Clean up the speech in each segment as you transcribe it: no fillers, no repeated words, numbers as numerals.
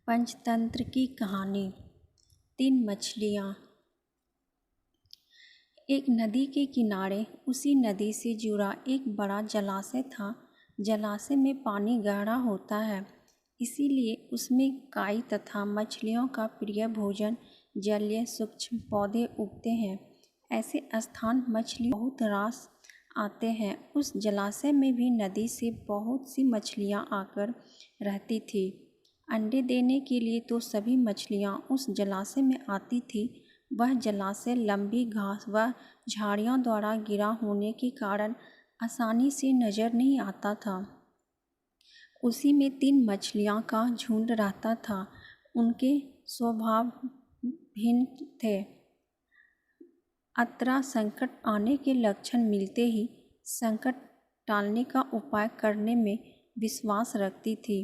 पंचतंत्र की कहानी। 3 मछलियाँ। एक नदी के किनारे उसी नदी से जुड़ा एक बड़ा जलाशय था। जलाशय में पानी गहरा होता है, इसीलिए उसमें काई तथा मछलियों का प्रिय भोजन जलीय सूक्ष्म पौधे उगते हैं। ऐसे स्थान मछली बहुत रास आते हैं। उस जलाशय में भी नदी से बहुत सी मछलियाँ आकर रहती थी। अंडे देने के लिए तो सभी मछलियाँ उस जलाशय में आती थी। वह जलाशय लंबी घास व झाड़ियों द्वारा घिरा होने के कारण आसानी से नजर नहीं आता था। उसी में 3 मछलियाँ का झुंड रहता था। उनके स्वभाव भिन्न थे। अतरा संकट आने के लक्षण मिलते ही संकट टालने का उपाय करने में विश्वास रखती थी।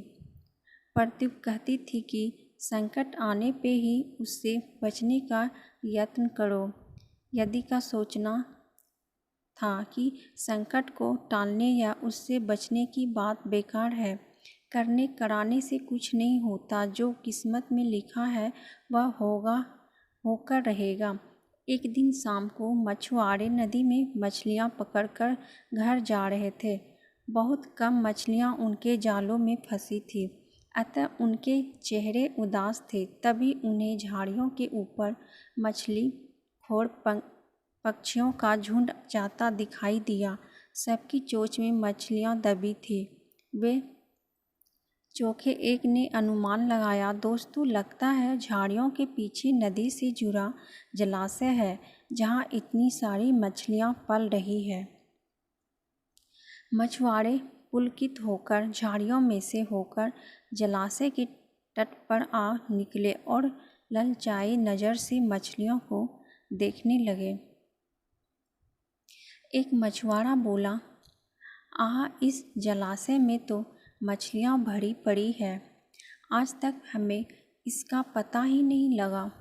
प्रत्युप कहती थी कि संकट आने पे ही उससे बचने का यत्न करो। यदि का सोचना था कि संकट को टालने या उससे बचने की बात बेकार है। करने कराने से कुछ नहीं होता। जो किस्मत में लिखा है वह होगा, होकर रहेगा। एक दिन शाम को मछुआरे नदी में मछलियाँ पकड़कर घर जा रहे थे। बहुत कम मछलियाँ उनके जालों में फंसी थी, अतः उनके चेहरे उदास थे। तभी उन्हें झाड़ियों के ऊपर मछली खोर पक्षियों का झुंड जाता दिखाई दिया। सबकी चोंच में मछलियाँ दबी थी। वे चोखे एक ने अनुमान लगाया, दोस्तों लगता है झाड़ियों के पीछे नदी से जुड़ा जलाशय है, जहाँ इतनी सारी मछलियाँ पल रही है। मछुआरे पुलकित होकर झाड़ियों में से होकर जलाशय के तट पर आ निकले और ललचाई नज़र से मछलियों को देखने लगे। एक मछुआरा बोला, आह, इस जलाशय में तो मछलियाँ भरी पड़ी है। आज तक हमें इसका पता ही नहीं लगा।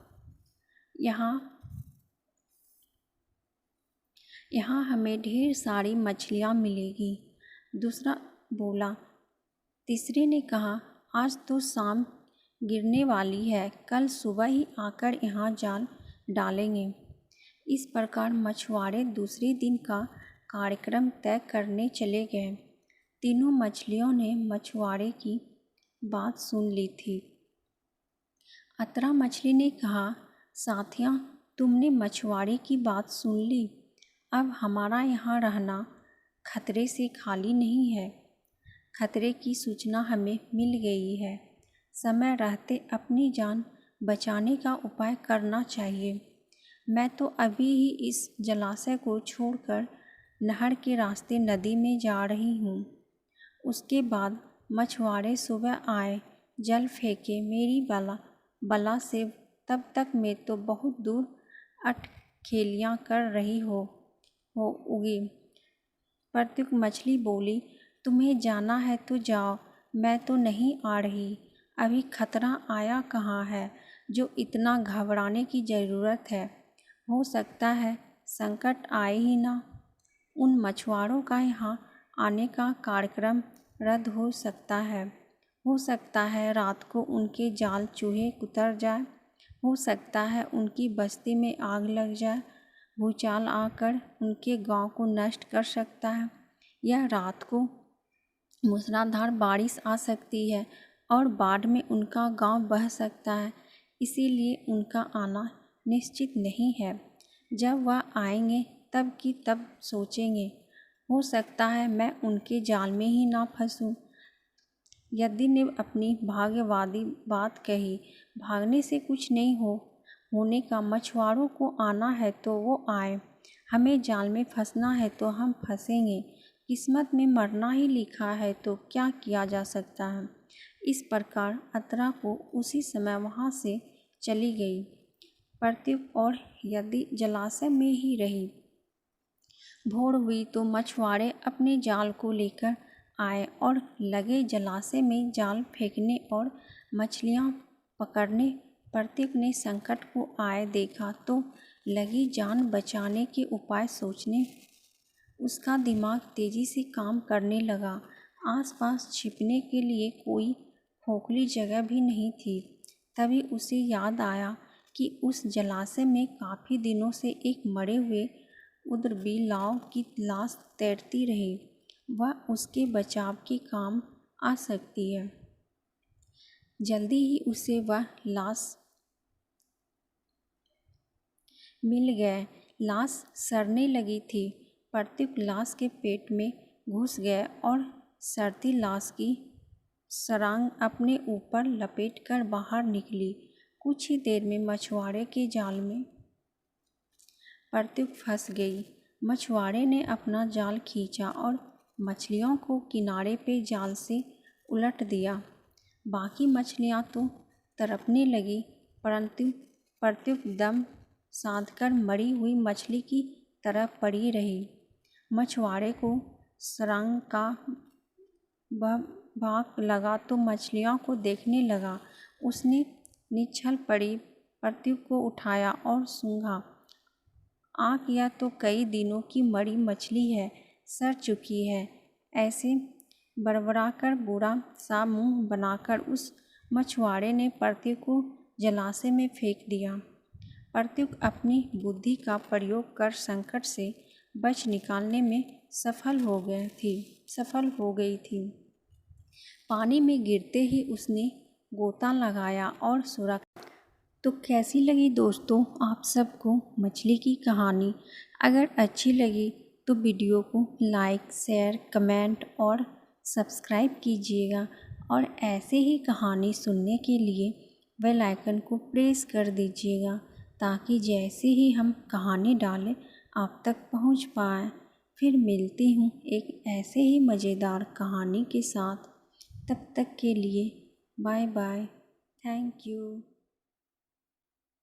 यहाँ हमें ढेर सारी मछलियाँ मिलेगी। दूसरा बोला। तीसरे ने कहा, आज तो शाम गिरने वाली है, कल सुबह ही आकर यहाँ जाल डालेंगे। इस प्रकार मछुआरे दूसरे दिन का कार्यक्रम तय करने चले गए। तीनों मछलियों ने मछुआरे की बात सुन ली थी। अतरा मछली ने कहा, साथिया, तुमने मछुआरे की बात सुन ली। अब हमारा यहाँ रहना खतरे से खाली नहीं है। खतरे की सूचना हमें मिल गई है। समय रहते अपनी जान बचाने का उपाय करना चाहिए। मैं तो अभी ही इस जलाशय को छोड़कर नहर के रास्ते नदी में जा रही हूँ। उसके बाद मछुआरे सुबह आए, जल फेंके मेरी बला से। तब तक मैं तो बहुत दूर अटखेलियाँ कर रही हो उगी। प्रत्युक मछली बोली, तुम्हें जाना है तो जाओ, मैं तो नहीं आ रही। अभी खतरा आया कहाँ है जो इतना घबराने की ज़रूरत है। हो सकता है संकट आए ही ना। उन मछुआरों का यहाँ आने का कार्यक्रम रद्द हो सकता है। हो सकता है रात को उनके जाल चूहे कुतर जाए। हो सकता है उनकी बस्ती में आग लग जाए। भूचाल आकर उनके गांव को नष्ट कर सकता है। यह रात को मूसलाधार बारिश आ सकती है और बाढ़ में उनका गांव बह सकता है। इसीलिए उनका आना निश्चित नहीं है। जब वह आएंगे तब की तब सोचेंगे। हो सकता है मैं उनके जाल में ही ना फंसूं। यदि ने अपनी भाग्यवादी बात कही। भागने से कुछ नहीं होने का। मछुआरों को आना है तो वो आए। हमें जाल में फंसना है तो हम फंसेंगे। किस्मत में मरना ही लिखा है तो क्या किया जा सकता है। इस प्रकार अतरा को उसी समय वहाँ से चली गई। प्रत्युप और यदि जलाशय में ही रही। भोर हुई तो मछुआरे अपने जाल को लेकर आए और लगे जलाशय में जाल फेंकने और मछलियाँ पकड़ने। प्रत्युप ने संकट को आए देखा तो लगी जान बचाने के उपाय सोचने। उसका दिमाग तेजी से काम करने लगा। आसपास छिपने के लिए कोई खोखली जगह भी नहीं थी। तभी उसे याद आया कि उस जलाशय में काफ़ी दिनों से एक मरे हुए उदबिलाव की लाश तैरती रही। वह उसके बचाव के काम आ सकती है। जल्दी ही उसे वह लाश मिल गए। लाश सड़ने लगी थी। प्रत्युक लाश के पेट में घुस गए और सड़ती लाश की सरांग अपने ऊपर लपेटकर बाहर निकली। कुछ ही देर में मछुआरे के जाल में प्रत्युक फंस गई। मछुआरे ने अपना जाल खींचा और मछलियों को किनारे पे जाल से उलट दिया। बाकी मछलियां तो तड़पने लगी, परंतु प्रत्युक दम साधकर मरी हुई मछली की तरह पड़ी रही। मछुआरे को सरांग का भाग लगा तो मछलियों को देखने लगा। उसने निश्चल पड़ी प्रत्युक को उठाया और सूंघा। आँख यह तो कई दिनों की मरी मछली है, सड़ चुकी है। ऐसे बड़बड़ाकर बुरा सा मुंह बनाकर उस मछुआरे ने प्रत्युक को जलाशय में फेंक दिया। प्रत्युक अपनी बुद्धि का प्रयोग कर संकट से बच निकालने में सफल हो गई थी। पानी में गिरते ही उसने गोता लगाया और सुरक्षा। तो कैसी लगी दोस्तों आप सबको मछली की कहानी? अगर अच्छी लगी तो वीडियो को लाइक, शेयर, कमेंट और सब्सक्राइब कीजिएगा और ऐसे ही कहानी सुनने के लिए बेल आइकन को प्रेस कर दीजिएगा ताकि जैसे ही हम कहानी डालें आप तक पहुंच पाए। फिर मिलती हूँ एक ऐसे ही मज़ेदार कहानी के साथ। तब तक के लिए बाय बाय। Thank you.